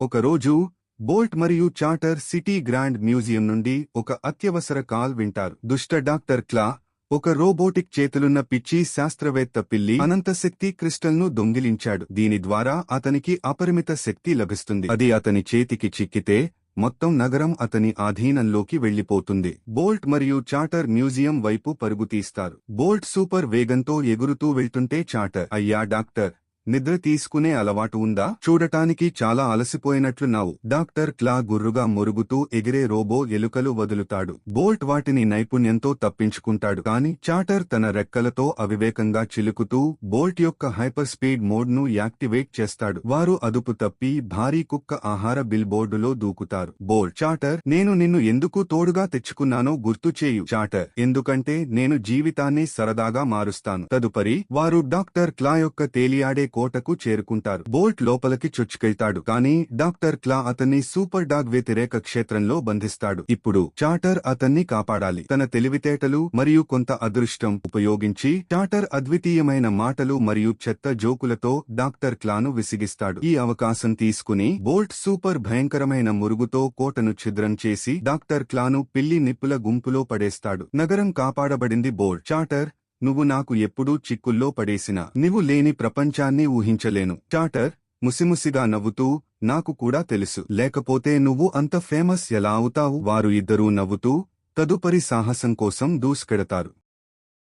ఒకరోజు బోల్ట్ మరియు charter city grand museum నుండి ఒక అత్యవసర కాల్ వింటారు. దుష్ట డాక్టర్ క్లా, ఒక రోబోటిక్ చేతులున్న పిచ్చి శాస్త్రవేత్త పిల్లి అనంతశక్తి క్రిస్టల్ను దొంగిలించాడు. దీని ద్వారా అతనికి అపరిమిత శక్తి లభిస్తుంది. అది అతని చేతికి చిక్కితే మొత్తం నగరం అతని ఆధీనంలోకి వెళ్లిపోతుంది. బోల్ట్ మరియు చార్టర్ మ్యూజియం వైపు పరుగుతీస్తారు. బోల్ట్ సూపర్ వేగంతో ఎగురుతూ వెళ్తుంటే చార్టర్, అయ్యా డాక్టర్, నిద్ర తీసుకునే అలవాటు ఉందా? చూడటానికి చాలా అలసిపోయినట్లున్నావు. డాక్టర్ క్లా గుర్రుగా మొరుగుతూ ఎగిరే రోబో ఎలుకలు వదులుతాడు. బోల్ట్ వాటిని నైపుణ్యంతో తప్పించుకుంటాడు. కాని చార్టర్ తన రెక్కలతో అవివేకంగా చిలుకుతూ బోల్ట్ యొక్క హైపర్ స్పీడ్ మోడ్ను యాక్టివేట్ చేస్తాడు. వారు అదుపు తప్పి భారీ కుక్క ఆహార బిల్ బోర్డులో దూకుతారు. బోల్ట్, చార్టర్, నేను నిన్ను ఎందుకు తోడుగా తెచ్చుకున్నానో గుర్తు చేయు. చార్టర్, ఎందుకంటే నేను జీవితాన్ని సరదాగా మారుస్తాను. తదుపరి వారు డాక్టర్ క్లా యొక్క తేలియాడే కోటకు చేరుకుంటారు. బోల్ట్ లోపలికి చొచ్చుకెళ్తాడు. కానీ డాక్టర్ క్లా అతన్ని సూపర్ డాగ్ వ్యతిరేక క్షేత్రంలో బంధిస్తాడు. ఇప్పుడు చార్టర్ అతన్ని కాపాడాలి. తన తెలివితేటలు మరియు కొంత అదృష్టం ఉపయోగించి చార్టర్ అద్వితీయమైన మాటలు మరియు చెత్త జోకులతో డాక్టర్ క్లాను విసిగిస్తాడు. ఈ అవకాశం తీసుకుని బోల్ట్ సూపర్ భయంకరమైన మురుగుతో కోటను ఛిద్రం చేసి డాక్టర్ క్లాను పిల్లి నిప్పుల గుంపులో పడేస్తాడు. నగరం కాపాడబడింది. బోల్ట్, చార్టర్, నువ్వు నాకు ఎప్పుడూ చిక్కుల్లో పడేసినా నువ్వు లేని ప్రపంచాన్ని ఊహించలేను. చార్టర్ ముసిముసిగా నవ్వుతూ, నాకు కూడా తెలుసు, లేకపోతే నువ్వు అంత ఫేమస్ ఎలా అవుతావు? వారు ఇద్దరూ నవ్వుతూ తదుపరి సాహసం కోసం దూసుకెడతారు.